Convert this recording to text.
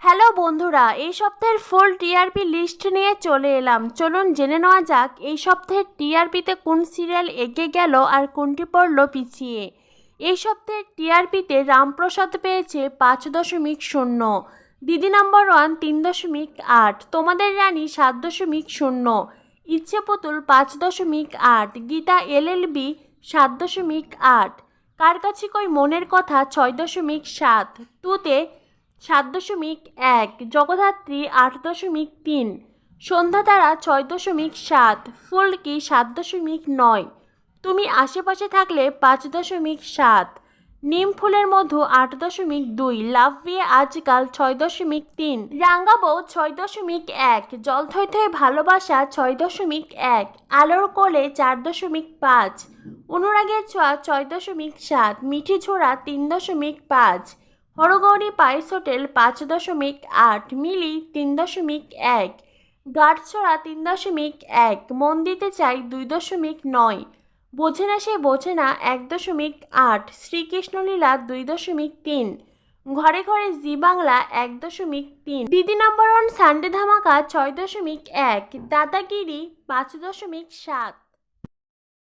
Hello বন্ধুরা, এই সপ্তাহের ফুল টিআরপি লিস্ট নিয়ে চলে এলাম। চলুন জেনে নেওয়া যাক এই সপ্তাহের টিআরপিতে কোন সিরিয়াল এগিয়ে গেল আর কোনটি পড়ল পিছিয়ে। এই সপ্তাহের টিআরপিতে রামপ্রসাদ পেয়েছে 5.0, দিদি নাম্বার 1 3.8, তোমাদের রানী 7.0, ইচ্ছে পুতুল 5.8, গীতা এলএলবি 7.8, কার কাছে কই মনের কথা 6.7, তুতে 7.1, জগদ্ধাত্রী 8.3, সন্ধ্যাতারা 6.7, ফুলকি 7.9, তুমি আশেপাশে থাকলে 5.7, নিম ফুলের মধু 8.2, লাভ বিয়ে আজকাল 6.3, রাঙ্গাবো 6.1, জল থই থই ভালোবাসা 6.1, আলোর কোলে 4.5, অনুরাগের ছোঁয়া 6.7, মিঠি ছোড়া 3.5, হরগৌরী পাইস হোটেল 5.8, মিলি 3.1, গাঢ়ছড়া 3.1, মন দিতে চাই 2.9, বোঝে না সে বোঝে না 1.8, শ্রীকৃষ্ণলীলা 2.3, ঘরে ঘরে জি বাংলা 1.3, দিদি নাম্বার 1 সানডে ধামাকা 6.1, দাদাগিরি 5.7।